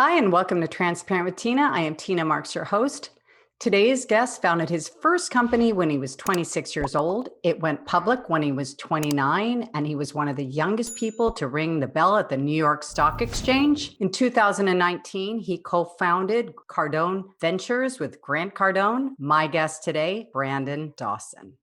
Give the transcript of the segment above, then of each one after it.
Hi, and welcome to Transparent with Tina. I am Tina Marx, your host. Today's guest founded his first company when he was 26 years old. It went public when he was 29, and he was one of the youngest people to ring the bell at the New York Stock Exchange. In 2019, he co-founded Cardone Ventures with Grant Cardone. My guest today, Brandon Dawson.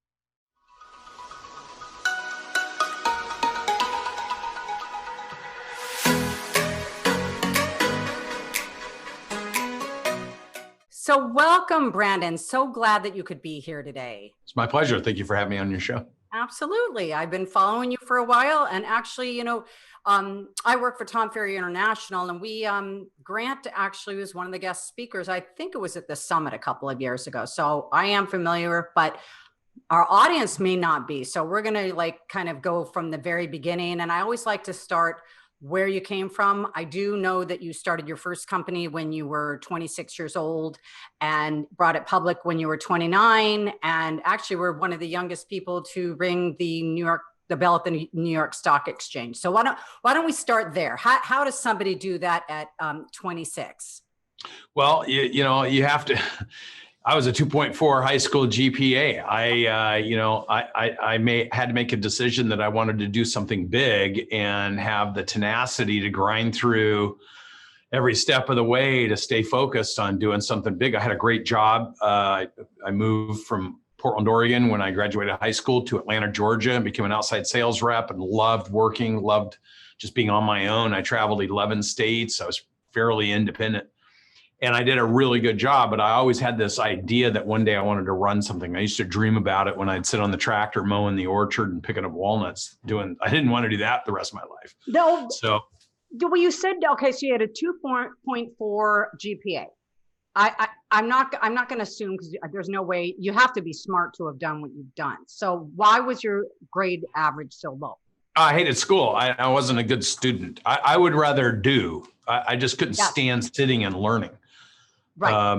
So welcome, Brandon. So glad that you could be here today. It's my pleasure. Thank you for having me on your show. Absolutely. I've been following you for a while. And actually, I work for Tom Ferry International, and Grant actually was one of the guest speakers. I think it was at the summit a couple of years ago. So I am familiar, but our audience may not be. So we're going to kind of go from the very beginning. And I always like to start where you came from. I do know that you started your first company when you were 26 years old and brought it public when you were 29, and actually were one of the youngest people to ring the bell at the New York Stock Exchange. So why don't we start there? How does somebody do that at 26? Well, you have to. I was a 2.4 high school GPA. I had to make a decision that I wanted to do something big and have the tenacity to grind through every step of the way to stay focused on doing something big. I had a great job. I moved from Portland, Oregon when I graduated high school to Atlanta, Georgia, and became an outside sales rep and loved working, loved just being on my own. I traveled 11 states. I was fairly independent. And I did a really good job, but I always had this idea that one day I wanted to run something. I used to dream about it when I'd sit on the tractor mowing the orchard and picking up walnuts. I didn't want to do that the rest of my life. No. So, well, you said, okay, so you had a 2.4 GPA. I'm not going to assume, because there's no way, you have to be smart to have done what you've done. So why was your grade average so low? I hated school. I wasn't a good student. I would rather do. I just couldn't stand sitting and learning. Right. I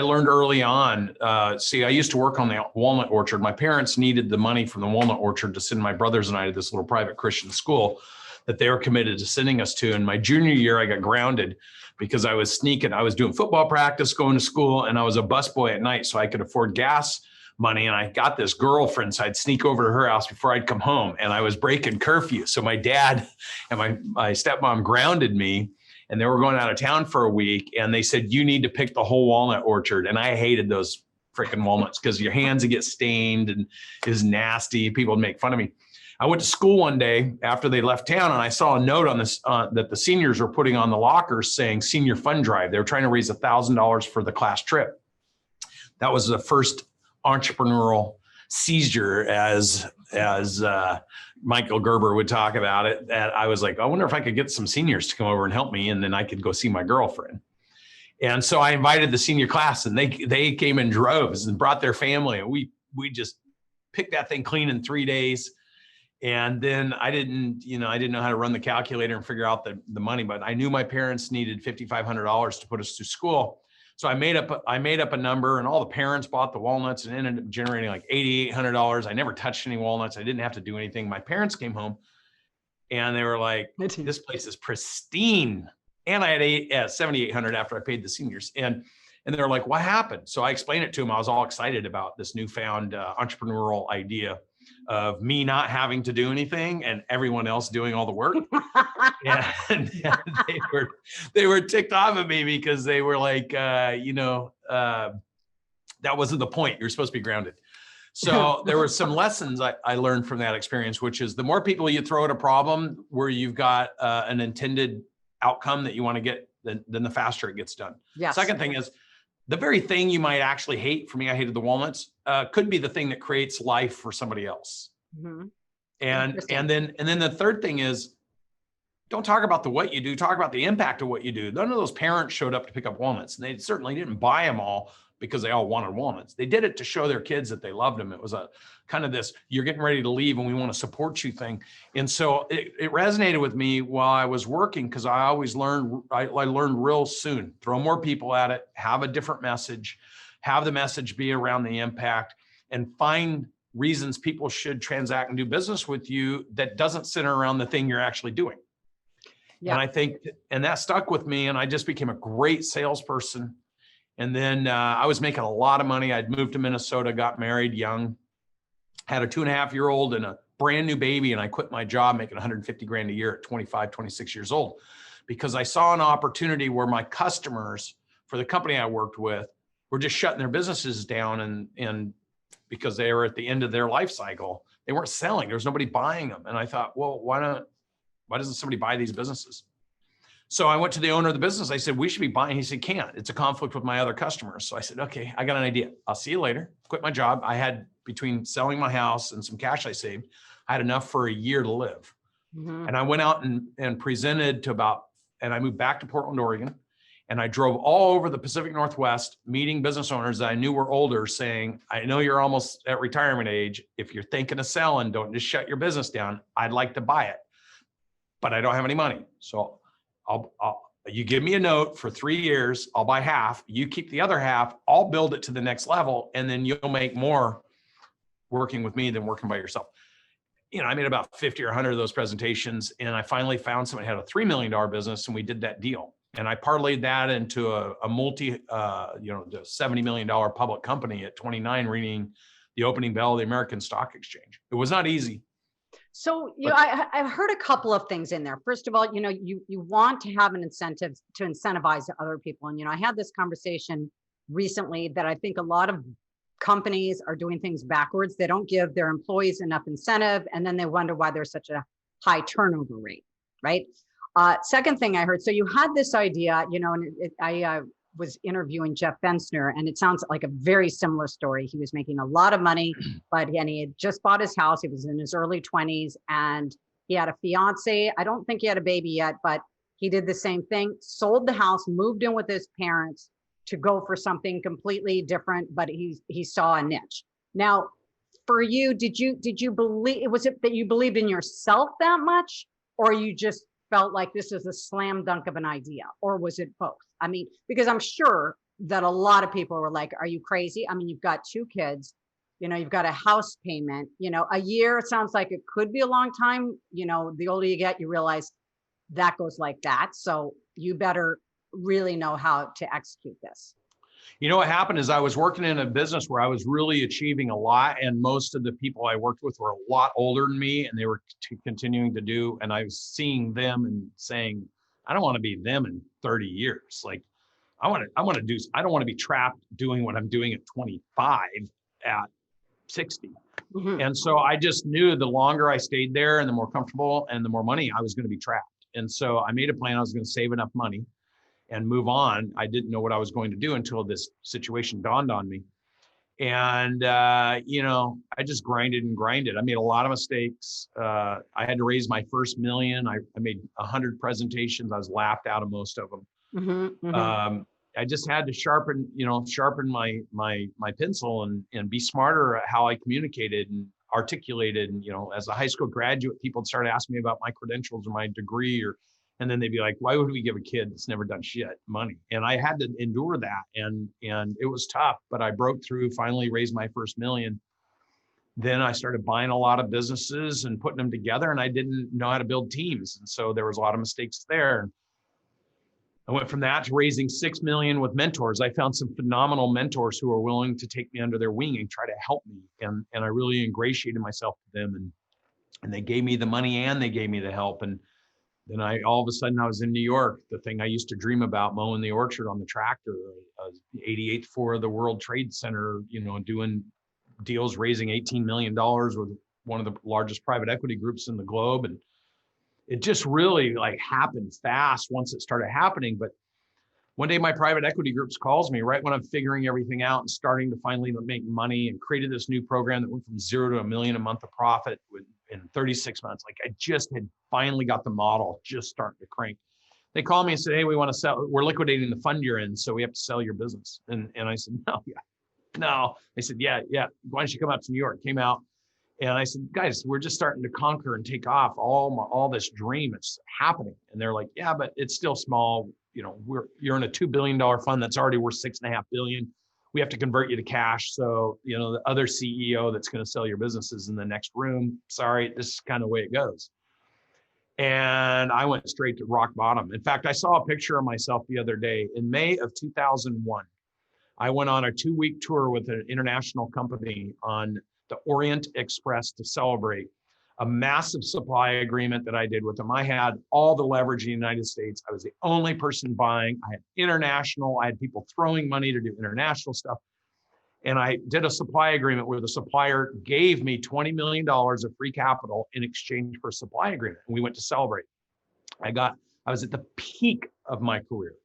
learned early on, I used to work on the walnut orchard. My parents needed the money from the walnut orchard to send my brothers and I to this little private Christian school that they were committed to sending us to. And my junior year, I got grounded because I was sneaking. I was doing football practice, going to school, and I was a busboy at night, so I could afford gas money. And I got this girlfriend, so I'd sneak over to her house before I'd come home, and I was breaking curfew. So my dad and my stepmom grounded me, and they were going out of town for a week, and they said, you need to pick the whole walnut orchard. And I hated those freaking walnuts because your hands would get stained and it was nasty. People would make fun of me. I went to school one day after they left town, and I saw a note on this that the seniors were putting on the lockers saying senior fund drive. They were trying to raise $1,000 for the class trip. That was the first entrepreneurial seizure, as Michael Gerber would talk about it, that I was like, I wonder if I could get some seniors to come over and help me, and then I could go see my girlfriend. And so I invited the senior class, and they came in droves and brought their family, and we just picked that thing clean in 3 days. And then I didn't know how to run the calculator and figure out the money, but I knew my parents needed $5,500 to put us through school. So I made up a number, and all the parents bought the walnuts and ended up generating like $8,800. I never touched any walnuts. I didn't have to do anything. My parents came home and they were like, this place is pristine. And I had $7,800 after I paid the seniors. And they were like, what happened? So I explained it to them. I was all excited about this newfound entrepreneurial idea of me not having to do anything and everyone else doing all the work. and they were ticked off at me because they were like, that wasn't the point. You're supposed to be grounded. So there were some lessons I learned from that experience, which is the more people you throw at a problem where you've got an intended outcome that you want to get, then the faster it gets done. Yes. Second thing is, the very thing you might actually hate, for me, I hated the walnuts, could be the thing that creates life for somebody else. Mm-hmm. And then the third thing is, don't talk about what you do, talk about the impact of what you do. None of those parents showed up to pick up walnuts, and they certainly didn't buy them all because they all wanted walnuts. They did it to show their kids that they loved them. It was a kind of this, you're getting ready to leave and we want to support you thing. And so it resonated with me while I was working, because I always learned, I learned real soon, throw more people at it, have a different message, have the message be around the impact, and find reasons people should transact and do business with you that doesn't center around the thing you're actually doing. Yeah. And I think, and that stuck with me, and I just became a great salesperson. And then I was making a lot of money. I'd moved to Minnesota, got married young, had a 2.5-year-old and a brand new baby. And I quit my job making 150 grand a year at 25, 26 years old, because I saw an opportunity where my customers for the company I worked with were just shutting their businesses down. And because they were at the end of their life cycle, they weren't selling. There was nobody buying them. And I thought, well, why doesn't somebody buy these businesses? So I went to the owner of the business. I said, we should be buying. He said, can't. It's a conflict with my other customers. So I said, okay, I got an idea. I'll see you later. Quit my job. I had, between selling my house and some cash I saved, I had enough for a year to live. Mm-hmm. And I went out and presented to and I moved back to Portland, Oregon. And I drove all over the Pacific Northwest, meeting business owners that I knew were older, saying, I know you're almost at retirement age. If you're thinking of selling, don't just shut your business down. I'd like to buy it, but I don't have any money. So you give me a note for 3 years, I'll buy half, you keep the other half, I'll build it to the next level, and then you'll make more working with me than working by yourself. I made about 50 or 100 of those presentations, and I finally found somebody who had a $3 million business, and we did that deal. And I parlayed that into a the $70 million public company at 29, ringing the opening bell of the American Stock Exchange. It was not easy. So I've heard a couple of things in there. First of all, you want to have an incentive to incentivize other people. And, I had this conversation recently that I think a lot of companies are doing things backwards. They don't give their employees enough incentive, and then they wonder why there's such a high turnover rate, right? Second thing I heard, so you had this idea, and I was interviewing Jeff Bensner, and it sounds like a very similar story. He was making a lot of money, and he had just bought his house. He was in his early 20s, and he had a fiance. I don't think he had a baby yet, but he did the same thing, sold the house, moved in with his parents to go for something completely different, but he saw a niche. Now, for you, did you believe, was it that you believed in yourself that much, or you just felt like this is a slam dunk of an idea, or was it both? I mean, because I'm sure that a lot of people were like, are you crazy? I mean, you've got 2 kids, you've got a house payment, a year, it sounds like it could be a long time. The older you get, you realize that goes like that. So you better really know how to execute this. What happened is I was working in a business where I was really achieving a lot, and most of the people I worked with were a lot older than me, and they were continuing to do, and I was seeing them and saying, I don't want to be them in 30 years. Like I don't want to be trapped doing what I'm doing at 25 at 60. Mm-hmm. And so I just knew the longer I stayed there and the more comfortable and the more money, I was going to be trapped. And so I made a plan. I was going to save enough money and move on. I didn't know what I was going to do until this situation dawned on me. And, I just grinded and grinded. I made a lot of mistakes. I had to raise my first $1 million. I made 100 presentations. I was laughed out of most of them. Mm-hmm, mm-hmm. I just had to sharpen my pencil and be smarter at how I communicated and articulated. And, as a high school graduate, people started asking me about my credentials or my degree, and then they'd be like, why would we give a kid that's never done shit money? And I had to endure that. And it was tough, but I broke through, finally raised my first $1 million. Then I started buying a lot of businesses and putting them together, and I didn't know how to build teams. And so there was a lot of mistakes there. I went from that to raising $6 million with mentors. I found some phenomenal mentors who were willing to take me under their wing and try to help me. And I really ingratiated myself to them, and they gave me the money and they gave me the help. And then all of a sudden I was in New York, the thing I used to dream about, mowing the orchard on the tractor, 88th floor of the World Trade Center, doing deals, raising $18 million with one of the largest private equity groups in the globe. And it just really happened fast once it started happening. But one day my private equity groups calls me right when I'm figuring everything out and starting to finally make money, and created this new program that went from 0 to $1 million a month of profit in 36 months. I just had finally got the model just starting to crank. They called me and said, hey, we want to sell, we're liquidating the fund you're in, so we have to sell your business. And I said, no. They said, yeah. Why don't you come out to New York? Came out. And I said, guys, we're just starting to conquer and take off all this dream. It's happening. And they're like, yeah, but it's still small. You're in a $2 billion fund that's already worth $6.5 billion. We have to convert you to cash. So, the other CEO that's going to sell your business is in the next room. Sorry, this is kind of the way it goes. And I went straight to rock bottom. In fact, I saw a picture of myself the other day in May of 2001. I went on a 2-week tour with an international company on the Orient Express to celebrate a massive supply agreement that I did with them. I had all the leverage in the United States. I was the only person buying. I had international. I had people throwing money to do international stuff. And I did a supply agreement where the supplier gave me $20 million of free capital in exchange for a supply agreement. And we went to celebrate. I was at the peak of my career.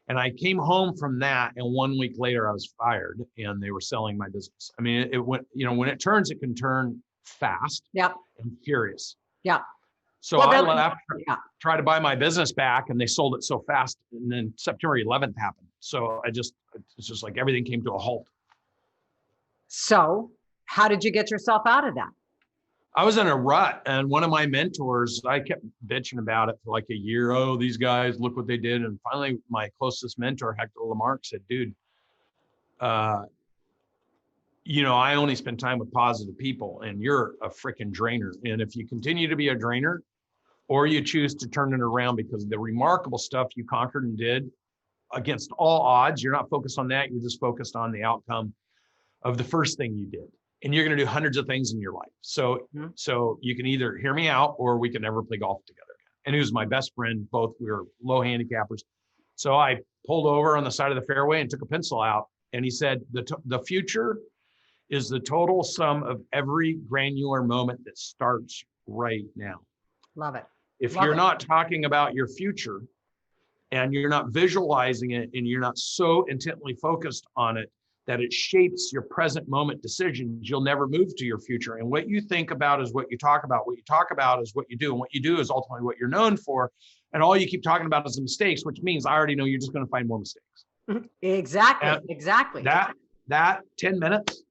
And I came home from that, and 1 week later I was fired and they were selling my business. I mean, it went, when it turns, it can turn fast and furious. Yeah. So I left, tried to buy my business back, and they sold it so fast. And then September 11th happened. So it's just like everything came to a halt. So how did you get yourself out of that? I was in a rut, and one of my mentors, I kept bitching about it for like a year. Oh, these guys, look what they did. And finally, my closest mentor, Hector Lamarck, said, dude, I only spend time with positive people, and you're a freaking drainer. And if you continue to be a drainer, or you choose to turn it around because of the remarkable stuff you conquered and did against all odds, you're not focused on that. You're just focused on the outcome of the first thing you did. And you're going to do hundreds of things in your life. So you can either hear me out, or we can never play golf together again. And he was my best friend. Both we were low handicappers. So I pulled over on the side of the fairway and took a pencil out. And he said, the future is the total sum of every granular moment that starts right now. Love it. If you're not talking about your future, and you're not visualizing it, and you're not so intently focused on it that it shapes your present moment decisions, you'll never move to your future. And what you think about is what you talk about. What you talk about is what you do. And what you do is ultimately what you're known for. And all you keep talking about is the mistakes, which means I already know you're just going to find more mistakes. Exactly. Exactly. That 10 minutes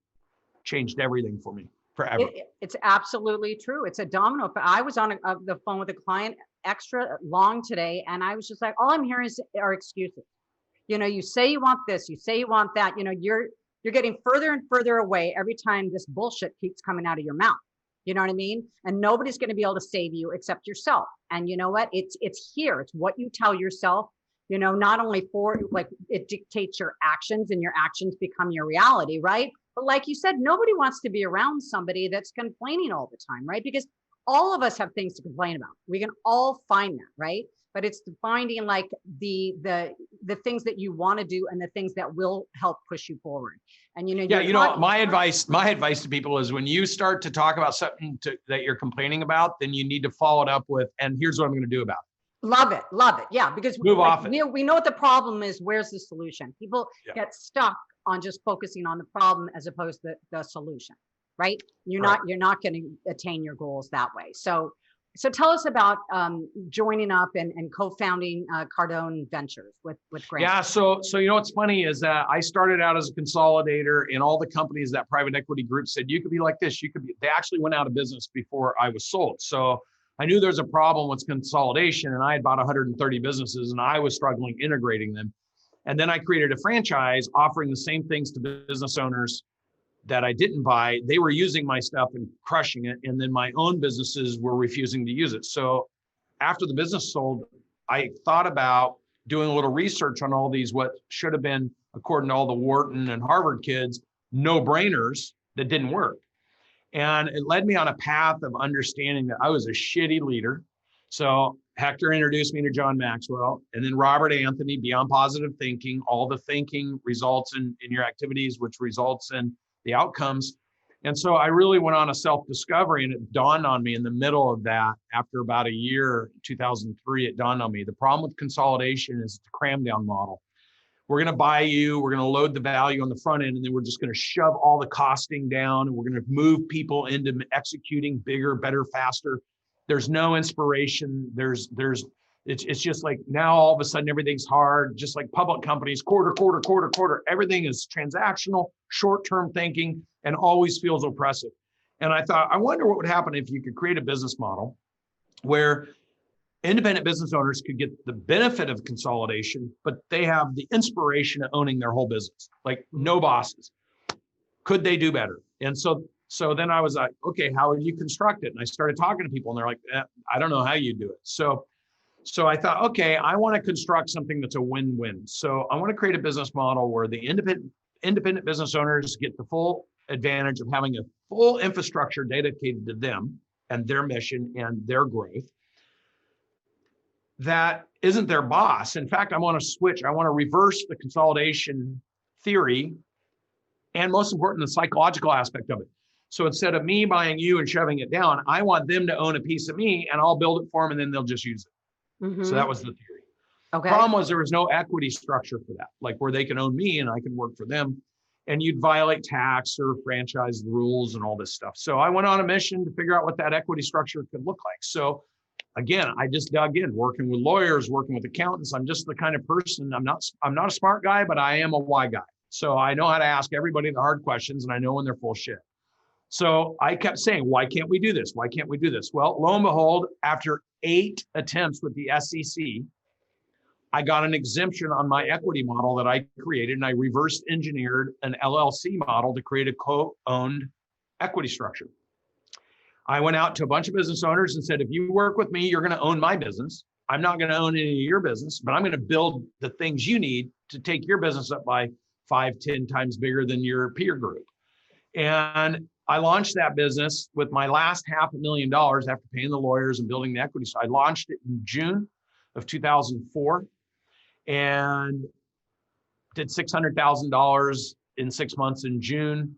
changed everything for me forever. It's absolutely true. It's a domino. I was on the phone with a client extra long today, and I was just like, all I'm hearing are excuses. You say you want this, you say you want that, you're getting further and further away every time this bullshit keeps coming out of your mouth. You know what I mean? And nobody's going to be able to save you except yourself. And you know what? It's here. It's what you tell yourself, not only for like it dictates your actions, and your actions become your reality, right? But like you said, nobody wants to be around somebody that's complaining all the time, right? Because all of us have things to complain about. We can all find that, right? But it's finding like the things that you want to do, and the things that will help push you forward. And my advice to people is, when you start to talk about something that you're complaining about, then you need to follow it up with, and here's what I'm going to do about it. Love it. Yeah, because we know what the problem is. Where's the solution? People get stuck on just focusing on the problem as opposed to the solution, right? You're not going to attain your goals that way. So tell us about joining up and co-founding Cardone Ventures with Grant. Yeah, so what's funny is that I started out as a consolidator, and all the companies that private equity group said, you could be like this, they actually went out of business before I was sold. So I knew there's a problem with consolidation, and I had about 130 businesses, and I was struggling integrating them. And then I created a franchise offering the same things to business owners that I didn't buy. They were using my stuff and crushing it. And then my own businesses were refusing to use it. So after the business sold, I thought about doing a little research on all these, what should have been, according to all the Wharton and Harvard kids, no-brainers that didn't work. And it led me on a path of understanding that I was a shitty leader. So Hector introduced me to John Maxwell, and then Robert Anthony, Beyond Positive Thinking. All the thinking results in your activities, which results in the outcomes. And so I really went on a self-discovery, and it dawned on me in the middle of that, after about a year, 2003, it dawned on me. The problem with consolidation is the cram down model. We're going to buy you, we're going to load the value on the front end, and then we're just going to shove all the costing down, and we're going to move people into executing bigger, better, faster. There's no inspiration. It's just like now all of a sudden everything's hard, just like public companies, quarter. Everything is transactional, short-term thinking, and always feels oppressive. And I thought, I wonder what would happen if you could create a business model where independent business owners could get the benefit of consolidation, but they have the inspiration of owning their whole business, like no bosses. Could they do better? And so So then I was like, okay, how would you construct it? And I started talking to people and they're like, I don't know how you do it. So I thought, okay, I want to construct something that's a win-win. So I want to create a business model where the independent business owners get the full advantage of having a full infrastructure dedicated to them and their mission and their growth. That isn't their boss. In fact, I want to switch. I want to reverse the consolidation theory and, most important, the psychological aspect of it. So instead of me buying you and shoving it down, I want them to own a piece of me and I'll build it for them and then they'll just use it. Mm-hmm. So that was the theory. Okay. Problem was there was no equity structure for that, like where they can own me and I can work for them. And you'd violate tax or franchise rules and all this stuff. So I went on a mission to figure out what that equity structure could look like. So again, I just dug in, working with lawyers, working with accountants. I'm just the kind of person, I'm not a smart guy, but I am a why guy. So I know how to ask everybody the hard questions and I know when they're full shit. So I kept saying, why can't we do this? Why can't we do this? Well, lo and behold, after 8 attempts with the SEC, I got an exemption on my equity model that I created, and I reverse engineered an LLC model to create a co-owned equity structure. I went out to a bunch of business owners and said, if you work with me, you're going to own my business. I'm not going to own any of your business, but I'm going to build the things you need to take your business up by 5-10 times bigger than your peer group. And I launched that business with my last $500,000 after paying the lawyers and building the equity. So I launched it in June of 2004 and did $600,000 in 6 months in June.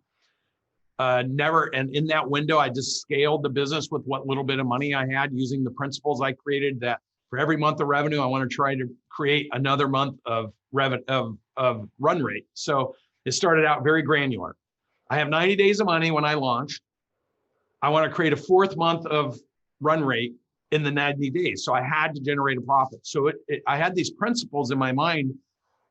And in that window, I just scaled the business with what little bit of money I had using the principles I created, that for every month of revenue, I want to try to create another month of run rate. So it started out very granular. I have 90 days of money when I launch. I want to create a 4th month of run rate in the 90 days. So I had to generate a profit. So I had these principles in my mind,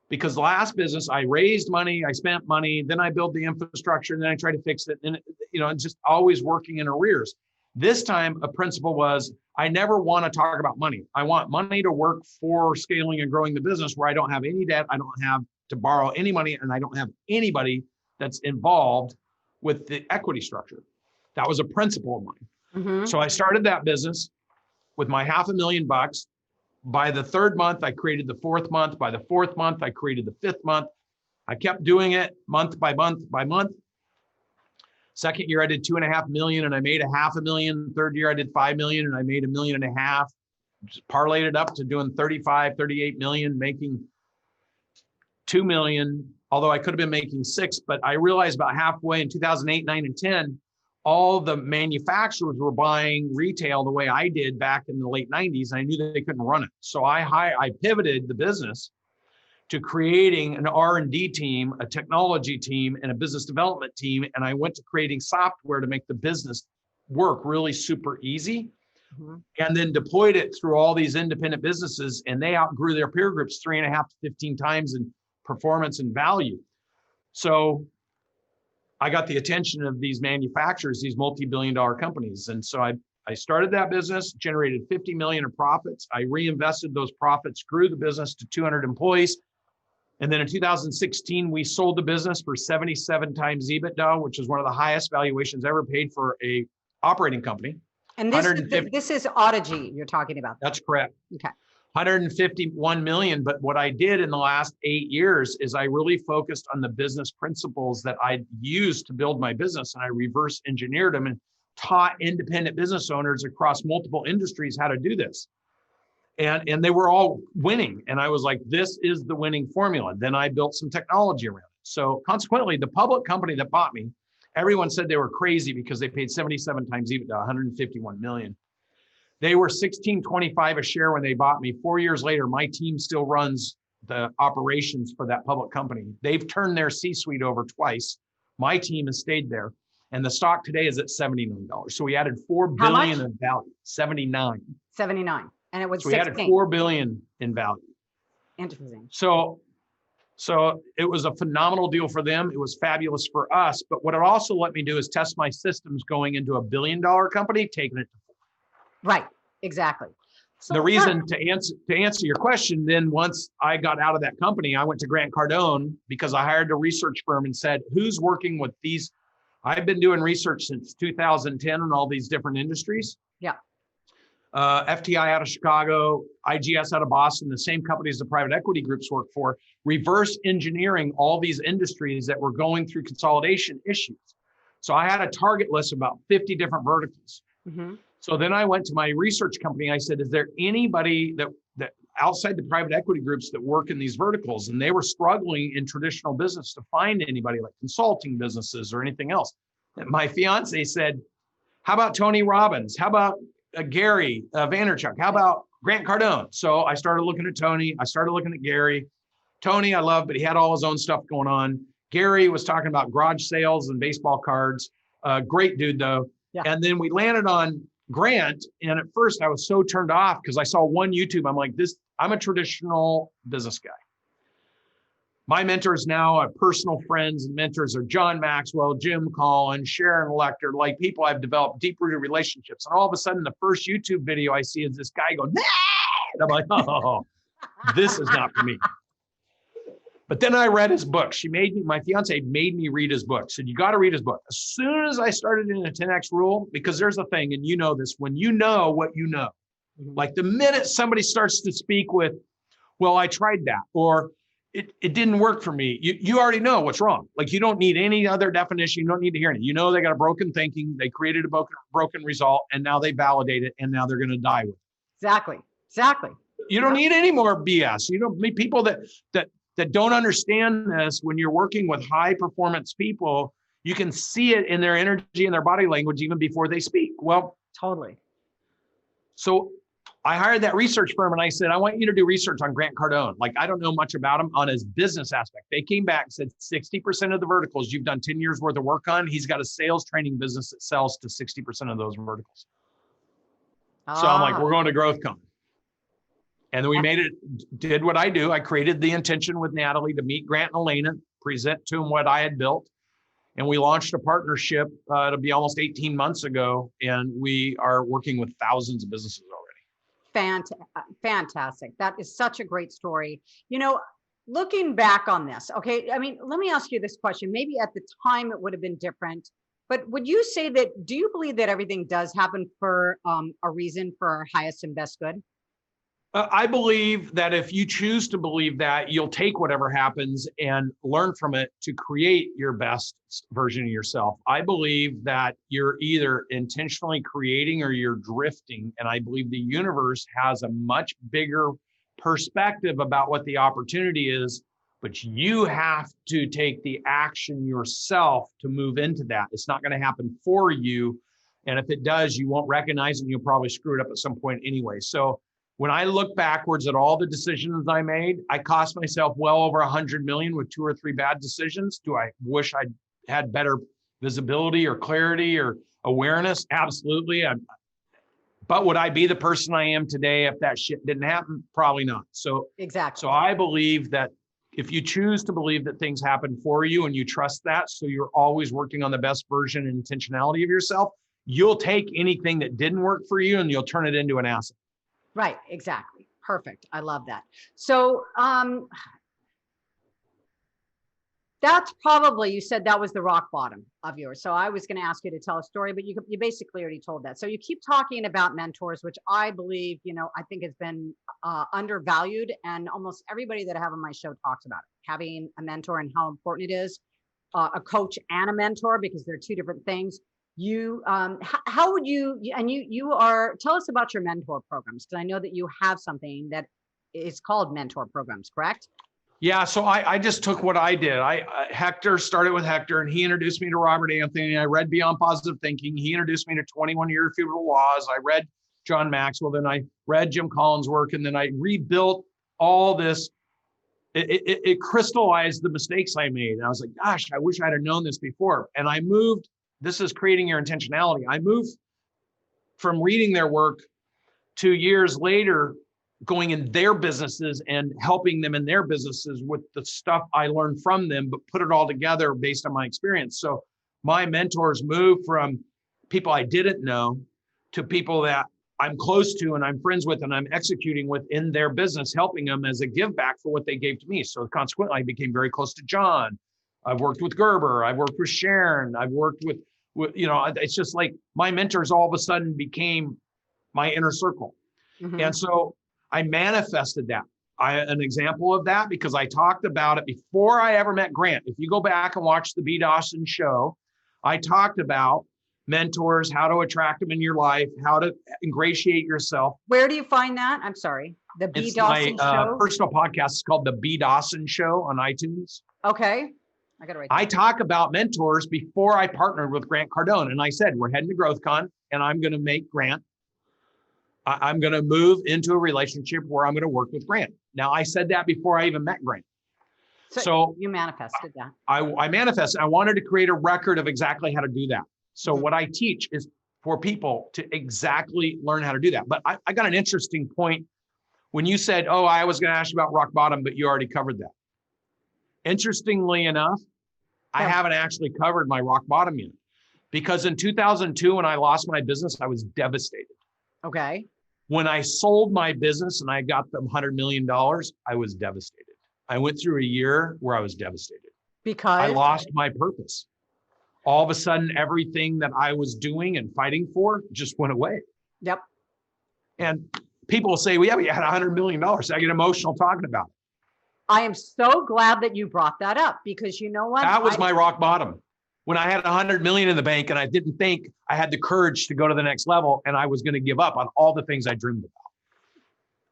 because the last business, I raised money, I spent money, then I built the infrastructure, and then I tried to fix it. And it's just always working in arrears. This time, a principle was, I never want to talk about money. I want money to work for scaling and growing the business where I don't have any debt, I don't have to borrow any money, and I don't have anybody that's involved with the equity structure. That was a principle of mine. Mm-hmm. So I started that business with my $500,000. By the 3rd month, I created the 4th month. By the 4th month, I created the 5th month. I kept doing it month by month by month. 2nd year, I did $2.5 million and I made $500,000. 3rd year, I did $5 million and I made $1.5 million. Just parlayed it up to doing 35, 38 million, making $2 million. Although I could have been making 6, but I realized about halfway in 2008, 9, and 10, all the manufacturers were buying retail the way I did back in the late 90s. And I knew they couldn't run it. So I pivoted the business to creating an R&D team, a technology team, and a business development team. And I went to creating software to make the business work really super easy. Mm-hmm. And then deployed it through all these independent businesses, and they outgrew their peer groups 3.5 to 15 times in performance and value. So I got the attention of these manufacturers, these multi-billion-dollar companies. And so I started that business, generated 50 million in profits. I reinvested those profits, grew the business to 200 employees. And then in 2016, we sold the business for 77 times EBITDA, which is one of the highest valuations ever paid for a operating company. And this is Audigy you're talking about. That's correct. Okay. 151 million. But what I did in the last 8 years is I really focused on the business principles that I used to build my business, and I reverse engineered them and taught independent business owners across multiple industries how to do this. And they were all winning. And I was like, this is the winning formula. Then I built some technology around it. So consequently, the public company that bought me, everyone said they were crazy because they paid 77 times EBITDA, 151 million. They were $16.25 a share when they bought me. 4 years later, my team still runs the operations for that public company. They've turned their C-suite over twice. My team has stayed there. And the stock today is at $79. So we added $4 billion in value. 79. 79. And it was so we added $4 billion in value. Interesting. So it was a phenomenal deal for them. It was fabulous for us. But what it also let me do is test my systems going into a $1 billion company, taking it to right, exactly. So the reason to answer your question, then once I got out of that company, I went to Grant Cardone because I hired a research firm and said, who's working with these I've been doing research since 2010 on all these different industries. Yeah. FTI out of Chicago, IGS out of Boston, the same companies the private equity groups work for, reverse engineering all these industries that were going through consolidation issues. So I had a target list of about 50 different verticals. Mm-hmm. So then I went to my research company. I said, is there anybody that outside the private equity groups that work in these verticals? And they were struggling in traditional business to find anybody, like consulting businesses or anything else. And my fiance said, how about Tony Robbins? How about Gary Vaynerchuk? How about Grant Cardone? So I started looking at Tony. I started looking at Gary. Tony, I love, but he had all his own stuff going on. Gary was talking about garage sales and baseball cards. Great dude, though. Yeah. And then we landed on Grant. And at first I was so turned off because I saw one YouTube. I'm like, I'm a traditional business guy. My mentors now, personal friends and mentors are John Maxwell, Jim Collins, Sharon Lecter, like people I've developed deep-rooted relationships. And all of a sudden, the first YouTube video I see is this guy going, nah! And I'm like, oh, this is not for me. But then I read his book. My fiance made me read his book. Said, you got to read his book. As soon as I started in a 10X rule, because there's a thing, and you know this, when you know what you know, like the minute somebody starts to speak with, well, I tried that, or it didn't work for me. You already know what's wrong. Like you don't need any other definition. You don't need to hear it. You know, they got a broken thinking. They created a broken result and now they validate it and now they're going to die with it. Exactly. You don't need any more BS. You don't need people that don't understand this. When you're working with high performance people, you can see it in their energy and their body language even before they speak. Well, totally. So I hired that research firm and I said, I want you to do research on Grant Cardone. Like, I don't know much about him on his business aspect. They came back and said, 60% of the verticals you've done 10 years worth of work on, he's got a sales training business that sells to 60% of those verticals. So I'm like, we're going to GrowthCon. And then we did what I do. I created the intention with Natalie to meet Grant and Elena, present to them what I had built. And we launched a partnership. It'll be almost 18 months ago. And we are working with thousands of businesses already. Fantastic. That is such a great story. You know, looking back on this, okay, I mean, let me ask you this question. Maybe at the time it would have been different, but would you say that, do you believe that everything does happen for a reason, for our highest and best good? I believe that if you choose to believe that, you'll take whatever happens and learn from it to create your best version of yourself. I believe that you're either intentionally creating or you're drifting. And I believe the universe has a much bigger perspective about what the opportunity is, but you have to take the action yourself to move into that. It's not going to happen for you. And if it does, you won't recognize it and you'll probably screw it up at some point anyway. So when I look backwards at all the decisions I made, I cost myself well over 100 million with 2 or 3 bad decisions. Do I wish I'd had better visibility or clarity or awareness? Absolutely. But would I be the person I am today if that shit didn't happen? Probably not. So exactly. So I believe that if you choose to believe that things happen for you and you trust that, so you're always working on the best version and intentionality of yourself, you'll take anything that didn't work for you and you'll turn it into an asset. Right, exactly. Perfect. I love that. So that's probably, you said that was the rock bottom of yours. So I was going to ask you to tell a story, but you basically already told that. So you keep talking about mentors, which I believe, you know, I think has been undervalued, and almost everybody that I have on my show talks about it, having a mentor and how important it is, a coach and a mentor, because they're 2 different things. You, how would you, and you are, tell us about your mentor programs, because I know that you have something that is called mentor programs, correct? Yeah, so I just took what I did. Hector started with Hector, and he introduced me to Robert Anthony. I read Beyond Positive Thinking. He introduced me to 21 Irrefutable Laws. I read John Maxwell. Then I read Jim Collins' work, and then I rebuilt all this. It crystallized the mistakes I made. And I was like, gosh, I wish I'd have known this before. And I moved. This is creating your intentionality. I moved from reading their work 2 years later, going in their businesses and helping them in their businesses with the stuff I learned from them, but put it all together based on my experience. So my mentors moved from people I didn't know to people that I'm close to and I'm friends with and I'm executing with in their business, helping them as a give back for what they gave to me. So consequently, I became very close to John, I've worked with Gerber. I've worked with Sharon. I've worked with, it's just like my mentors all of a sudden became my inner circle. Mhm. And so I manifested that. An example of that, because I talked about it before I ever met Grant. If you go back and watch the B. Dawson show, I talked about mentors, how to attract them in your life, how to ingratiate yourself. Where do you find that? I'm sorry. The B. It's Dawson my show? personal podcast. It's called the B. Dawson Show on iTunes. Okay. I got to write that. I talk about mentors before I partnered with Grant Cardone. And I said, we're heading to GrowthCon and I'm going to make Grant. I'm going to move into a relationship where I'm going to work with Grant. Now, I said that before I even met Grant. So you manifested that. I manifested. I wanted to create a record of exactly how to do that. So what I teach is for people to exactly learn how to do that. But I got an interesting point when you said, oh, I was going to ask you about rock bottom, but you already covered that. Interestingly enough, I haven't actually covered my rock bottom yet, because in 2002, when I lost my business, I was devastated. Okay. When I sold my business and I got them $100 million, I was devastated. I went through a year where I was devastated. Because I lost my purpose. All of a sudden, everything that I was doing and fighting for just went away. Yep. And people will say, well, yeah, we had $100 million. I get emotional talking about it. I am so glad that you brought that up, because you know what? That was my rock bottom. When I had 100 million in the bank and I didn't think I had the courage to go to the next level, and I was going to give up on all the things I dreamed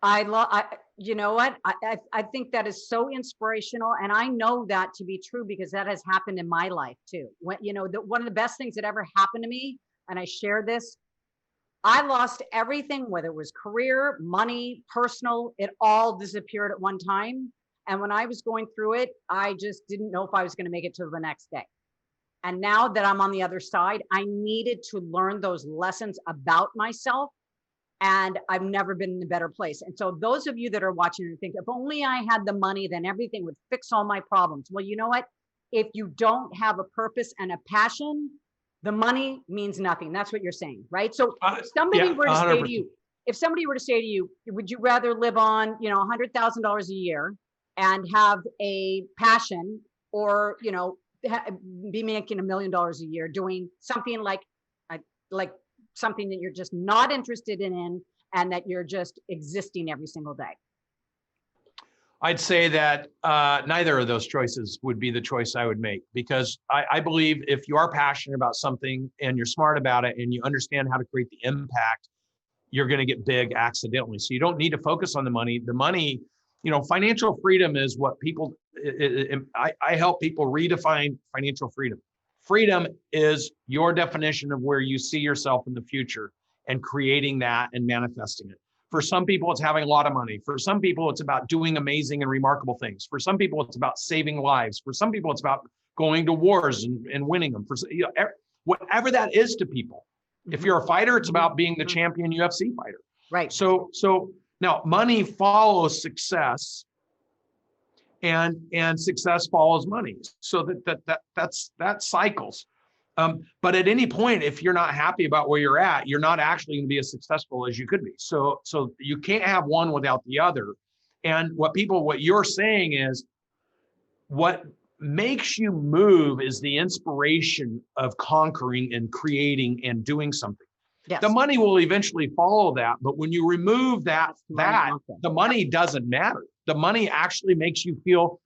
about. You know what? I think that is so inspirational. And I know that to be true because that has happened in my life too. When, one of the best things that ever happened to me, and I share this, I lost everything, whether it was career, money, personal, it all disappeared at one time. And when I was going through it, I just didn't know if I was going to make it to the next day. And now that I'm on the other side, I needed to learn those lessons about myself. And I've never been in a better place. And so those of you that are watching and think, if only I had the money, then everything would fix all my problems. Well, you know what? If you don't have a purpose and a passion, the money means nothing. That's what you're saying, right? So if somebody were to say to you, would you rather live on, $100,000 a year and have a passion, or, be making $1 million a year doing something like something that you're just not interested in and that you're just existing every single day? I'd say that neither of those choices would be the choice I would make, because I believe if you are passionate about something and you're smart about it and you understand how to create the impact, you're going to get big accidentally. So you don't need to focus on the money. The money, financial freedom is what people, I help people redefine financial freedom. Freedom is your definition of where you see yourself in the future and creating that and manifesting it. For some people, it's having a lot of money. For some people, it's about doing amazing and remarkable things. For some people, it's about saving lives. For some people, it's about going to wars and winning them. For whatever that is to people. If you're a fighter, it's about being the champion UFC fighter. Right. So now money follows success. And success follows money. So that cycles. But at any point, if you're not happy about where you're at, you're not actually going to be as successful as you could be. So you can't have one without the other. And what you're saying is, what makes you move is the inspiration of conquering and creating and doing something. Yes. The money will eventually follow that. But when you remove that the money doesn't matter. The money actually makes you feel,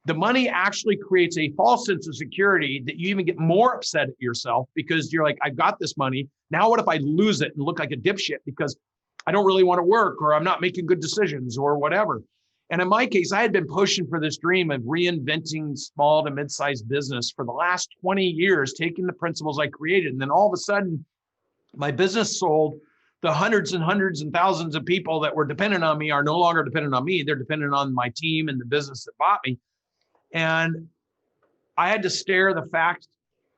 the money actually creates a false sense of security that you even get more upset at yourself, because you're like, I've got this money. Now what if I lose it and look like a dipshit because I don't really want to work, or I'm not making good decisions, or whatever. And in my case, I had been pushing for this dream of reinventing small to mid-sized business for the last 20 years, taking the principles I created. And then all of a sudden, my business sold. The hundreds and hundreds and thousands of people that were dependent on me are no longer dependent on me. They're dependent on my team and the business that bought me. And I had to stare the fact,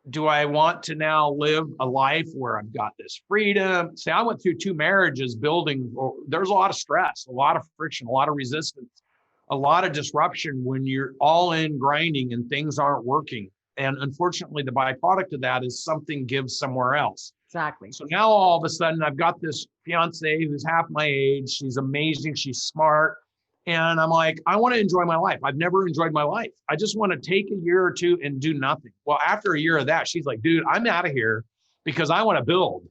do I want to now live a life where I've got this freedom? See, I went through 2 marriages building. There's a lot of stress, a lot of friction, a lot of resistance, a lot of disruption when you're all in grinding and things aren't working. And unfortunately, the byproduct of that is something gives somewhere else. Exactly. So now all of a sudden I've got this fiance who's half my age. She's amazing. She's smart. And I'm like, I want to enjoy my life. I've never enjoyed my life. I just want to take a year or two and do nothing. Well, after a year of that, she's like, dude, I'm out of here because I want to build.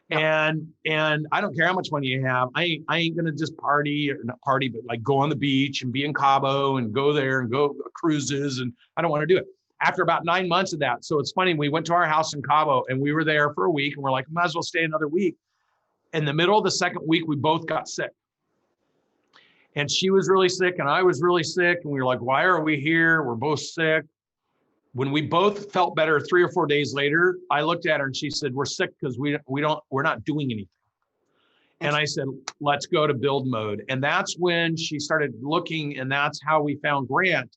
Yep. And I don't care how much money you have. I ain't gonna just party, or not party, but like go on the beach and be in Cabo and go there and go cruises. And I don't want to do it. After about 9 months of that. So it's funny, we went to our house in Cabo and we were there for a week and we're like, might as well stay another week. In the middle of the second week, we both got sick. And she was really sick and I was really sick. And we were like, why are we here? We're both sick. When we both felt better 3 or 4 days later, I looked at her and she said, we're sick because we're not doing anything. And I said, let's go to build mode. And that's when she started looking, and that's how we found Grant.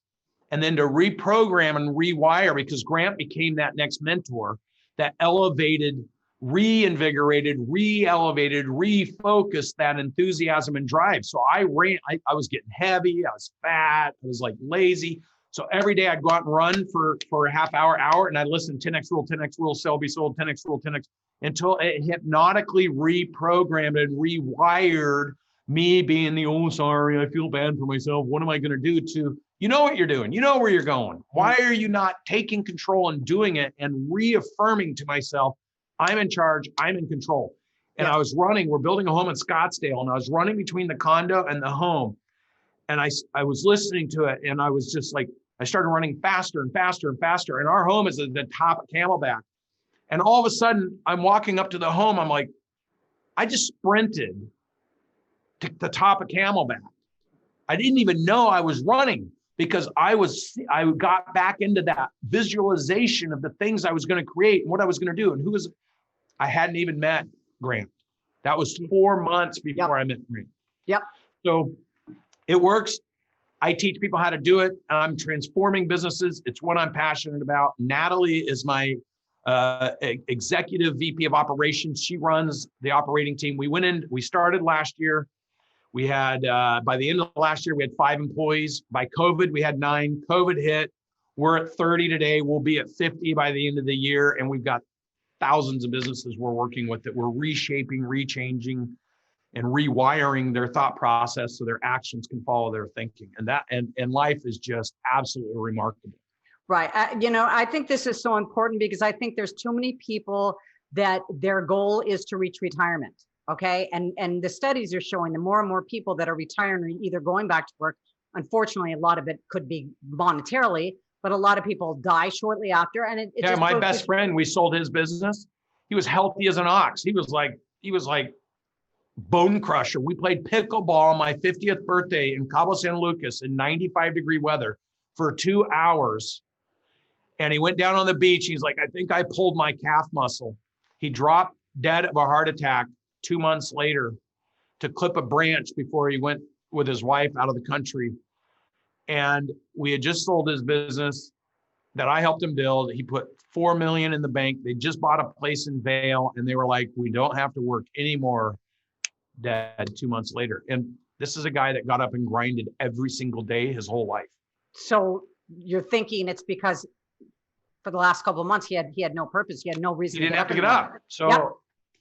And then to reprogram and rewire, because Grant became that next mentor that elevated, reinvigorated, re-elevated, refocused that enthusiasm and drive. So I was getting heavy, I was fat, I was like lazy. So every day I'd go out and run for a half hour, and I'd listen, 10X rule, sell, be sold, 10X rule, 10X, until it hypnotically reprogrammed and rewired me being the, oh, sorry, I feel bad for myself. What am I going to do? To, you know what you're doing. You know where you're going. Why are you not taking control and doing it and reaffirming to myself, I'm in charge, I'm in control. And I was running, we're building a home in Scottsdale, and I was running between the condo and the home. And I was listening to it, and I was just like, I started running faster and faster and faster. And our home is at the top of Camelback. And all of a sudden, I'm walking up to the home. I'm like, I just sprinted to the top of Camelback. I didn't even know I was running because I got back into that visualization of the things I was going to create and what I was going to do. And I hadn't even met Grant. That was 4 months before I met Grant. Yep. So it works. I teach people how to do it. I'm transforming businesses. It's what I'm passionate about. Natalie is my executive VP of operations. She runs the operating team. We started last year. We had, by the end of last year, we had 5 employees. By COVID, we had 9. COVID hit. We're at 30 today. We'll be at 50 by the end of the year. And we've got thousands of businesses we're working with that we're reshaping, rechanging, and rewiring their thought process so their actions can follow their thinking. And life is just absolutely remarkable. Right. I think this is so important because I think there's too many people that their goal is to reach retirement. Okay. And the studies are showing the more and more people that are retiring, either going back to work. Unfortunately, a lot of it could be monetarily, but a lot of people die shortly after. And my best friend, we sold his business. He was healthy as an ox. He was like bone crusher. We played pickleball on my 50th birthday in Cabo San Lucas in 95-degree weather for 2 hours. And he went down on the beach. He's like, I think I pulled my calf muscle. He dropped dead of a heart attack 2 months later to clip a branch before he went with his wife out of the country. And we had just sold his business that I helped him build. He put $4 million in the bank. They just bought a place in Vail, and they were like, we don't have to work anymore. Dead 2 months later. And this is a guy that got up and grinded every single day his whole life. So you're thinking it's because for the last couple of months he had no purpose. He had no reason. He didn't have to get up. So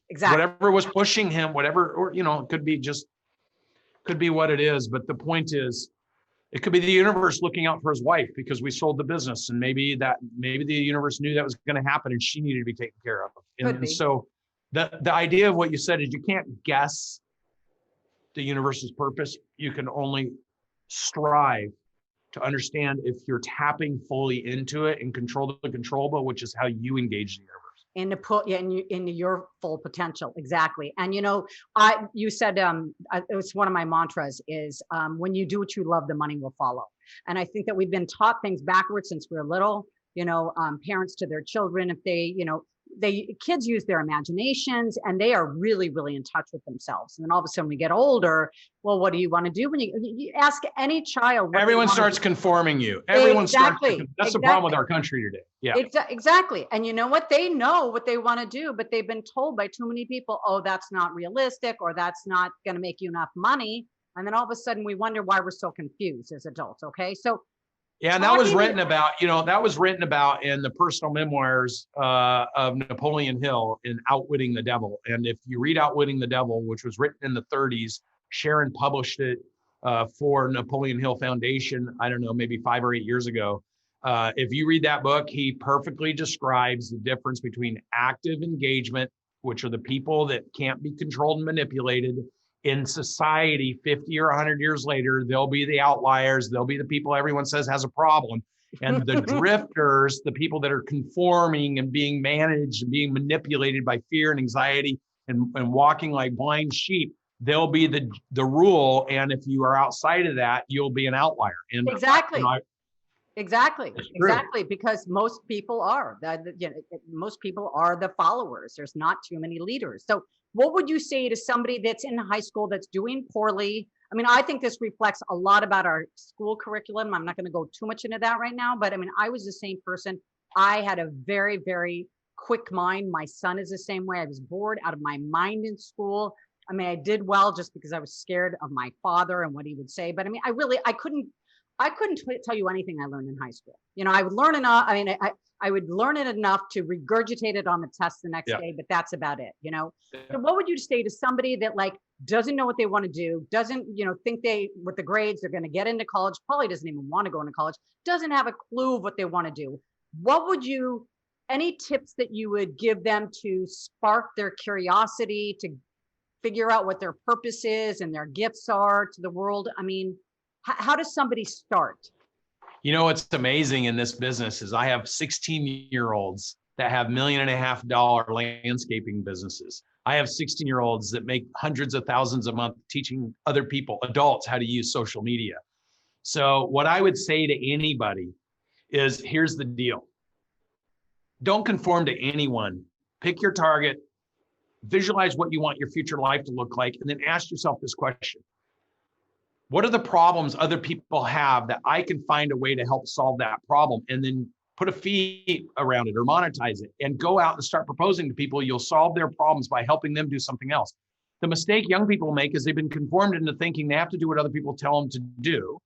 exactly. Whatever was pushing him, whatever, or it could be what it is. But the point is, it could be the universe looking out for his wife because we sold the business, and maybe the universe knew that was going to happen and she needed to be taken care of. And so the idea of what you said is you can't guess the universe's purpose. You can only strive to understand if you're tapping fully into it and control the controllable, which is how you engage the universe. And to put into your full potential. Exactly. And you said it was one of my mantras is when you do what you love, the money will follow. And I think that we've been taught things backwards since we were little. Parents to their children, if kids use their imaginations and they are really, really in touch with themselves. And then all of a sudden we get older. Well, what do you want to do when you ask any child? Everyone starts conforming you. Everyone starts. That's the problem with our country today. Yeah, exactly. And you know what? They know what they want to do, but they've been told by too many people, oh, that's not realistic, or that's not going to make you enough money. And then all of a sudden we wonder why we're so confused as adults. Okay. So yeah, and that was written about in the personal memoirs of Napoleon Hill in Outwitting the Devil. And if you read Outwitting the Devil, which was written in the 30s, Sharon published it for Napoleon Hill Foundation, I don't know, maybe 5 or 8 years ago. If you read that book, he perfectly describes the difference between active engagement, which are the people that can't be controlled and manipulated in society 50 or 100 years later. They'll be the outliers. They'll be the people everyone says has a problem. And the drifters, the people that are conforming and being managed and being manipulated by fear and anxiety and walking like blind sheep, they'll be the rule. And if you are outside of that, you'll be an outlier. And exactly. Exactly. Because most people are most people are the followers. There's not too many leaders. So what would you say to somebody that's in high school that's doing poorly? I mean, I think this reflects a lot about our school curriculum. I'm not going to go too much into that right now, but I mean, I was the same person. I had a very, very quick mind. My son is the same way. I was bored out of my mind in school. I mean, I did well just because I was scared of my father and what he would say. But I mean, I couldn't tell you anything I learned in high school. You know, I would learn enough. I mean, I would learn it enough to regurgitate it on the test the next day, but that's about it, you know? So what would you say to somebody that like doesn't know what they want to do, doesn't, you know, think with the grades, they're going to get into college, probably doesn't even want to go into college, doesn't have a clue of what they want to do. Any tips that you would give them to spark their curiosity, to figure out what their purpose is and their gifts are to the world? I mean, how does somebody start? You know, what's amazing in this business is I have 16-year-olds that have $1.5 million landscaping businesses. I have 16-year-olds that make hundreds of thousands a month teaching other people, adults, how to use social media. So what I would say to anybody is, here's the deal. Don't conform to anyone. Pick your target, visualize what you want your future life to look like, and then ask yourself this question. What are the problems other people have that I can find a way to help solve that problem, and then put a fee around it or monetize it and go out and start proposing to people you'll solve their problems by helping them do something else. The mistake young people make is they've been conformed into thinking they have to do what other people tell them to do,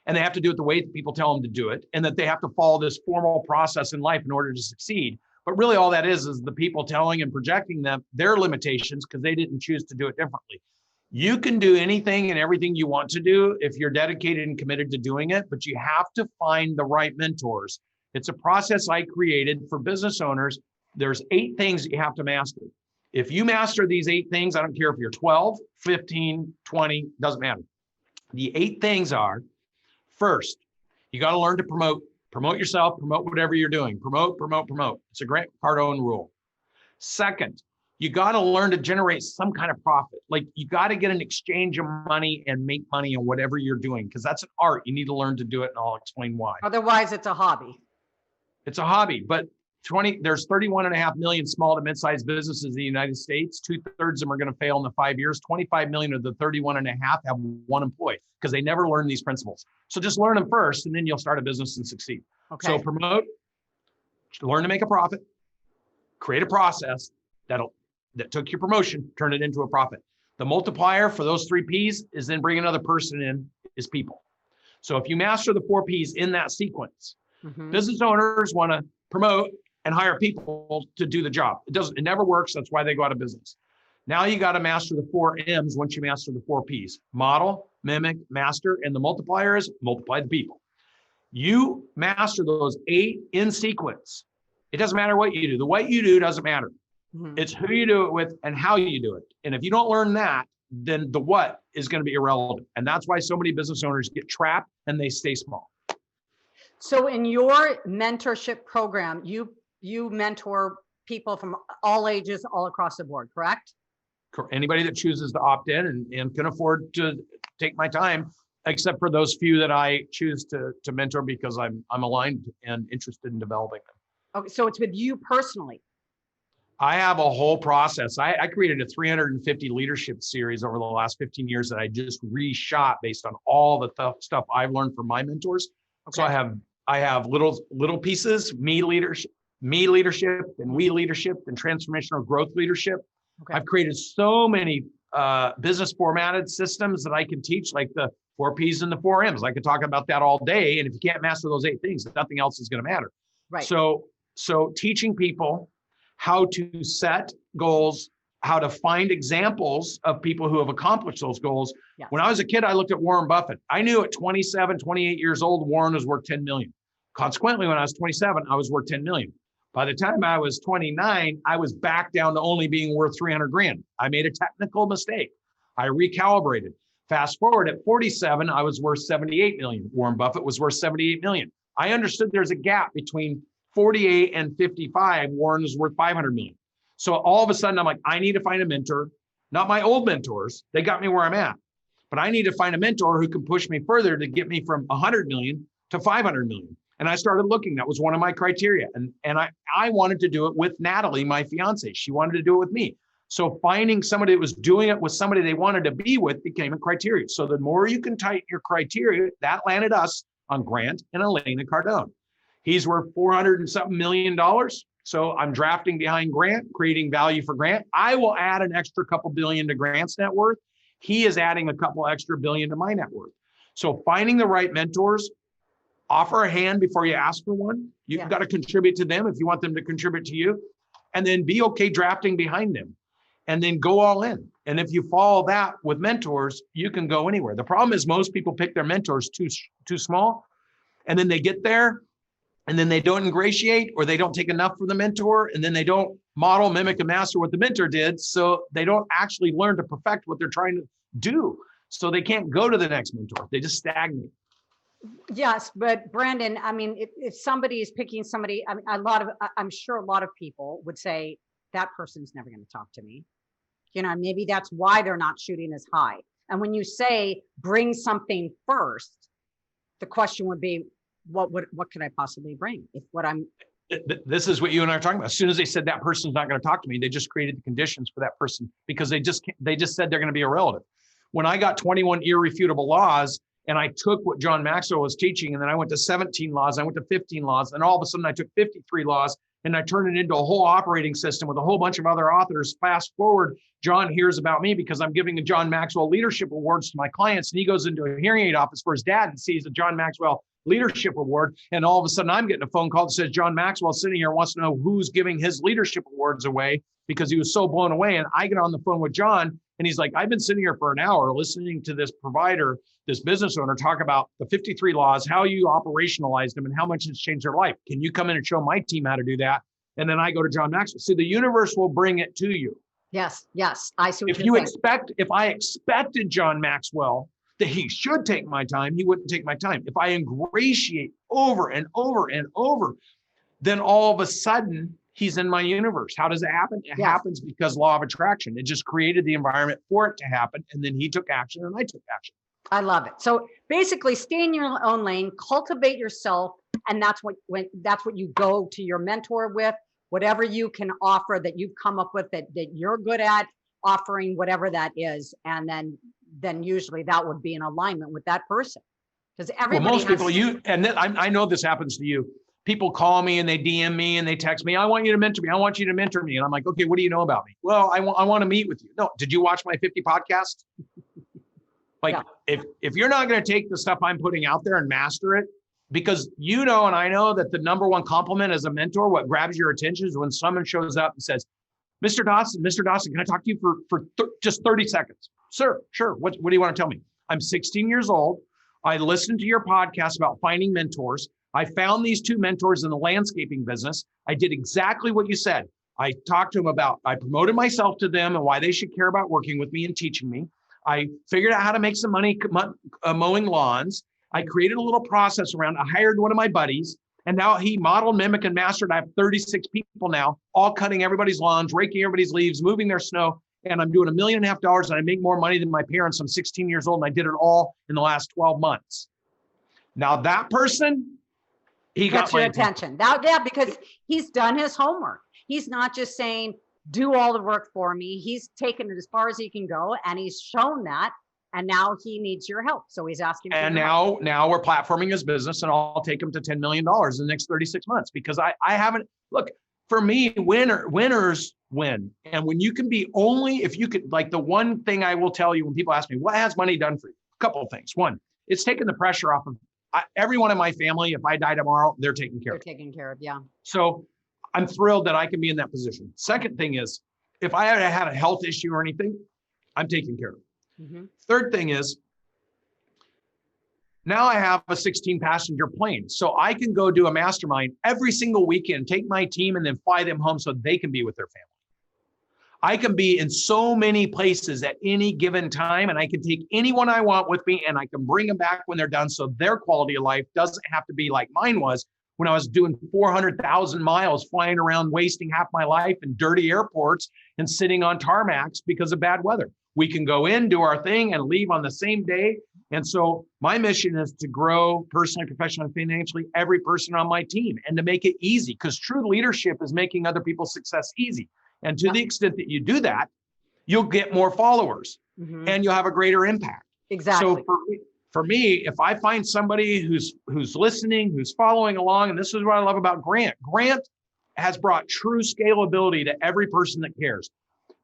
and they have to do it the way that people tell them to do it, and that they have to follow this formal process in life in order to succeed. But really all that is the people telling and projecting them their limitations because they didn't choose to do it differently. You can do anything and everything you want to do if you're dedicated and committed to doing it, but you have to find the right mentors. It's a process I created for business owners. There's 8 things that you have to master. If you master these 8 things, I don't care if you're 12, 15, 20, doesn't matter. The 8 things are, first, you got to learn to promote yourself, promote whatever you're doing, promote. It's a Grant Cardone rule. Second, you got to learn to generate some kind of profit. Like you got to get an exchange of money and make money on whatever you're doing, because that's an art. You need to learn to do it, and I'll explain why. Otherwise, it's a hobby. It's a hobby, but there's 31.5 million small to mid-sized businesses in the United States. 2/3 of them are going to fail in the 5 years. 25 million of the 31.5 have 1 employee because they never learn these principles. So just learn them first, and then you'll start a business and succeed. Okay. So promote, learn to make a profit, create a process that took your promotion, turn it into a profit. The multiplier for those 3 Ps is then bring another person in, is people. So if you master the 4 Ps in that sequence, business owners want to promote and hire people to do the job. It never works. That's why they go out of business. Now you got to master the 4 Ms once you master the 4 Ps. Model, mimic, master, and the multiplier is multiply the people. You master those 8 in sequence. It doesn't matter what you do. The what you do doesn't matter. It's who you do it with and how you do it. And if you don't learn that, then the what is going to be irrelevant. And that's why so many business owners get trapped and they stay small. So in your mentorship program, you mentor people from all ages, all across the board, correct? Anybody that chooses to opt in and can afford to take my time, except for those few that I choose to mentor because I'm aligned and interested in developing them. Okay, so it's with you personally. I have a whole process. I created a 350 leadership series over the last 15 years that I just reshot based on all the stuff I've learned from my mentors. Okay. So I have little pieces, me leadership, and we leadership, and transformational growth leadership. Okay. I've created so many business formatted systems that I can teach, like the 4 Ps and the 4 Ms. I could talk about that all day. And if you can't master those 8 things, nothing else is going to matter. Right. So teaching people how to set goals, how to find examples of people who have accomplished those goals. Yes. When I was a kid, I looked at Warren Buffett. I knew at 27, 28 years old, Warren was worth 10 million. Consequently, when I was 27, I was worth 10 million. By the time I was 29, I was back down to only being worth 300 grand. I made a technical mistake. I recalibrated. Fast forward at 47, I was worth 78 million. Warren Buffett was worth 78 million. I understood there's a gap between 48 and 55. Warren was worth 500 million. So all of a sudden I'm like, I need to find a mentor, not my old mentors. They got me where I'm at, but I need to find a mentor who can push me further to get me from 100 million to 500 million. And I started looking. That was one of my criteria. And I wanted to do it with Natalie, my fiance. She wanted to do it with me. So finding somebody that was doing it with somebody they wanted to be with became a criteria. So the more you can tighten your criteria, that landed us on Grant and Elena Cardone. He's worth $400 and something million. So I'm drafting behind Grant, creating value for Grant. I will add an extra couple billion to Grant's net worth. He is adding a couple extra billion to my net worth. So finding the right mentors, offer a hand before you ask for one. You've got to contribute to them if you want them to contribute to you. And then be okay drafting behind them. And then go all in. And if you follow that with mentors, you can go anywhere. The problem is most people pick their mentors too small. And then they get there and then they don't ingratiate, or they don't take enough from the mentor. And then they don't model, mimic, and master what the mentor did. So they don't actually learn to perfect what they're trying to do. So they can't go to the next mentor. They just stagnate. Yes, but Brandon, I mean, if somebody is picking somebody, I mean, I'm sure a lot of people would say that person's never going to talk to me. You know, maybe that's why they're not shooting as high. And when you say bring something first, the question would be, what could I possibly bring? If what I'm This is what you and I are talking about. As soon as they said that person's not going to talk to me, they just created the conditions for that person because they just said they're going to be irrelevant. When I got 21 irrefutable laws and I took what John Maxwell was teaching, and then I went to 17 laws, I went to 15 laws, and all of a sudden I took 53 laws and I turned it into a whole operating system with a whole bunch of other authors. Fast forward, John hears about me because I'm giving the John Maxwell Leadership Awards to my clients, and he goes into a hearing aid office for his dad and sees a John Maxwell Leadership Award. And all of a sudden I'm getting a phone call that says John Maxwell sitting here wants to know who's giving his leadership awards away because he was so blown away. And I get on the phone with John and he's like, I've been sitting here for an hour listening to this provider, this business owner talk about the 53 laws, how you operationalize them and how much it's changed their life. Can you come in and show my team how to do that? And then I go to John Maxwell. See, the universe will bring it to you. Yes. I see what if you expect, if I expected John Maxwell that he should take my time, he wouldn't take my time. If I ingratiate over and over and over, then all of a sudden he's in my universe. How does it happen? It happens because law of attraction. It just created the environment for it to happen. And then he took action and I took action. I love it. So basically stay in your own lane, cultivate yourself. And that's what you go to your mentor with, whatever you can offer that you've come up with that you're good at offering, whatever that is. And then usually that would be in alignment with that person. Because everybody I know this happens to you. People call me and they DM me and they text me, I want you to mentor me. I want you to mentor me. And I'm like, okay, what do you know about me? Well, I want to meet with you. No, did you watch my 50 podcasts? If you're not going to take the stuff I'm putting out there and master it, because you know, and I know that the number one compliment as a mentor, what grabs your attention is when someone shows up and says, Mr. Dawson, can I talk to you for just 30 seconds? Sir, sure. What do you want to tell me? I'm 16 years old. I listened to your podcast about finding mentors. I found these two mentors in the landscaping business. I did exactly what you said. I talked to them I promoted myself to them and why they should care about working with me and teaching me. I figured out how to make some money mowing lawns. I created a little process around. I hired one of my buddies, and now he modeled, mimicked, and mastered. I have 36 people now, all cutting everybody's lawns, raking everybody's leaves, moving their snow. And I'm doing $1.5 million, and I make more money than my parents. I'm 16 years old, and I did it all in the last 12 months. Now that person, he got my attention. Because he's done his homework. He's not just saying, do all the work for me. He's taken it as far as he can go, and he's shown that. And now he needs your help. So he's asking. And now we're platforming his business, and I'll take him to $10 million in the next 36 months because I haven't, look, for me, winners win. And when you can be if you could, like the one thing I will tell you when people ask me, what has money done for you? A couple of things. One, it's taken the pressure off of everyone in my family. If I die tomorrow, they're taken care of. They're taken care of, yeah. So I'm thrilled that I can be in that position. Second thing is, if I had a health issue or anything, I'm taken care of. Mhm. Third thing is, now I have a 16 passenger plane. So I can go do a mastermind every single weekend, take my team and then fly them home so they can be with their family. I can be in so many places at any given time, and I can take anyone I want with me and I can bring them back when they're done. So their quality of life doesn't have to be like mine was when I was doing 400,000 miles flying around, wasting half my life in dirty airports and sitting on tarmacs because of bad weather. We can go in, do our thing, and leave on the same day. And so my mission is to grow personally, professionally, and financially every person on my team and to make it easy, because true leadership is making other people's success easy. And to the extent that you do that, you'll get more followers and you'll have a greater impact. Exactly. So for me, if I find somebody who's listening, who's following along, and this is what I love about Grant. Grant has brought true scalability to every person that cares.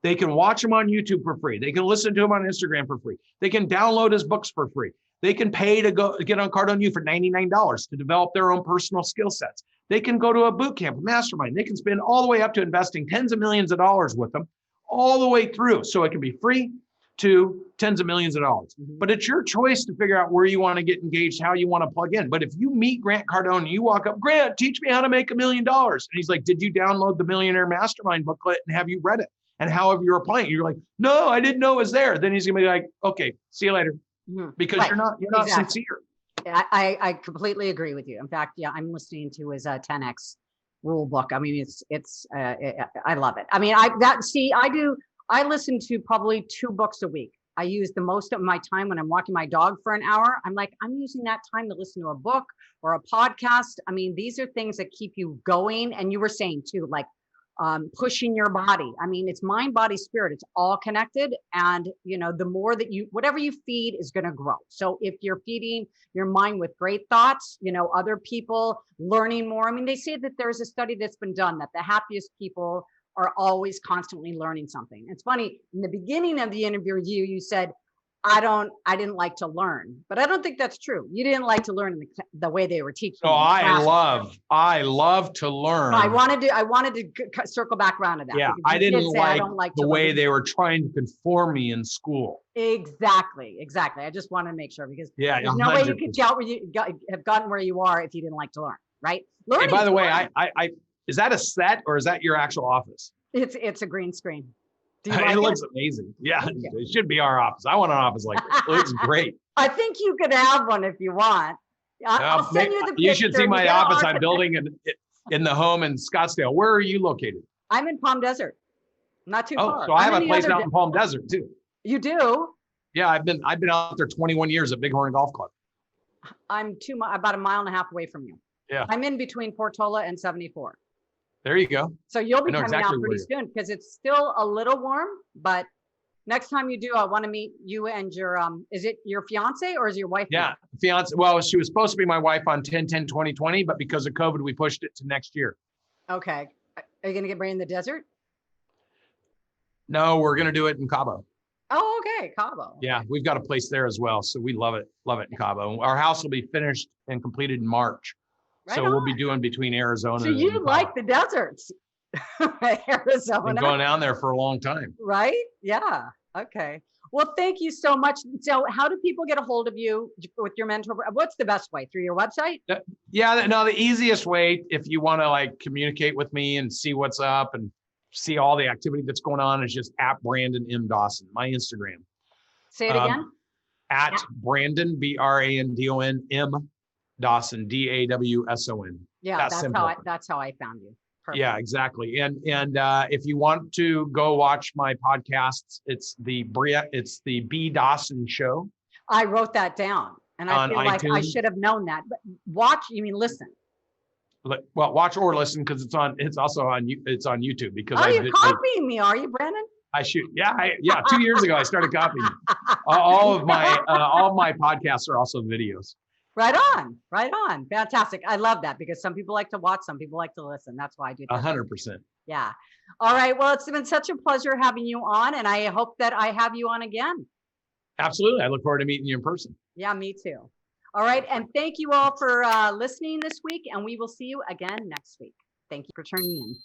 They can watch him on YouTube for free. They can listen to him on Instagram for free. They can download his books for free. They can pay to go get on Cardone U for $99 to develop their own personal skill sets. They can go to a boot camp, a mastermind. They can spend all the way up to investing tens of millions of dollars with them, all the way through. So it can be free to tens of millions of dollars. But it's your choice to figure out where you want to get engaged, how you want to plug in. But if you meet Grant Cardone, you walk up, Grant, teach me how to make $1 million. And he's like, did you download the Millionaire Mastermind booklet and have you read it? And how have you applying? You're like, no, I didn't know it was there. Then he's gonna be like, okay, see you later. Because you're not sincere. I completely agree with you. In fact, yeah, I'm listening to his 10X rule book. I mean, I love it. I mean, I listen to probably 2 books a week. I use the most of my time when I'm walking my dog for an hour. I'm using that time to listen to a book or a podcast. I mean, these are things that keep you going. And you were saying too, like, pushing your body. I mean, it's mind, body, spirit. It's all connected. And, the more that whatever you feed is going to grow. So if you're feeding your mind with great thoughts, other people learning more. I mean, they say that there's a study that's been done that the happiest people are always constantly learning something. It's funny. In the beginning of the interview, you said, I didn't like to learn, but I don't think that's true. You didn't like to learn the way they were teaching. Oh, I love to learn. I wanted to circle back around to that. Yeah, I didn't like the way they were trying to conform me in school. Exactly. I just wanted to make sure, because there's no way you could have gotten where you are if you didn't like to learn, right? Hey, by the way, I is that a set or is that your actual office? It's a green screen. It looks amazing. Yeah, it should be our office. I want an office like this. It looks great. I think you could have one if you want. I'll send you the picture. You should see my office I'm building in the home in Scottsdale. Where are you located? I'm in Palm Desert. Not too far. So I have a place out in Palm Desert too. You do? Yeah, I've been out there 21 years at Bighorn Golf Club. I'm about a mile and a half away from you. Yeah. I'm in between Portola and 74. There you go. So you'll be coming out pretty soon, because it's still a little warm, but next time you do, I want to meet you and your, is it your fiance or is your wife? Yeah, fiance. Well, she was supposed to be my wife on 10/10/2020, but because of COVID, we pushed it to next year. Okay. Are you going to get married in the desert? No, we're going to do it in Cabo. Oh, okay. Cabo. Yeah, we've got a place there as well. So we love it in Cabo. Our house will be finished and completed in March. Right so we'll be doing between Arizona. So you like the deserts, Arizona. Been going down there for a long time. Right? Yeah. Okay. Well, thank you so much. So how do people get a hold of you with your mentor? What's the best way? Through your website? Yeah, no, the easiest way, if you want to communicate with me and see what's up and see all the activity that's going on, is just at Brandon M. Dawson, my Instagram. Say it again. At Brandon, BRANDON M. Dawson, DAWSON. Yeah, that's how I found you. Perfect. Yeah, exactly. And if you want to go watch my podcasts, it's the B. Dawson Show. I wrote that down, and I feel like I should have known that. But watch, you mean listen? Well, watch or listen, because it's also on YouTube. Because you're copying me, are you, Brandon? I shoot. Yeah, 2 years ago I started copying. all of my podcasts are also videos. Right on. Fantastic. I love that, because some people like to watch, some people like to listen. That's why I do that. 100%. Yeah. All right. Well, it's been such a pleasure having you on, and I hope that I have you on again. Absolutely. I look forward to meeting you in person. Yeah, me too. All right. And thank you all for listening this week, and we will see you again next week. Thank you for tuning in.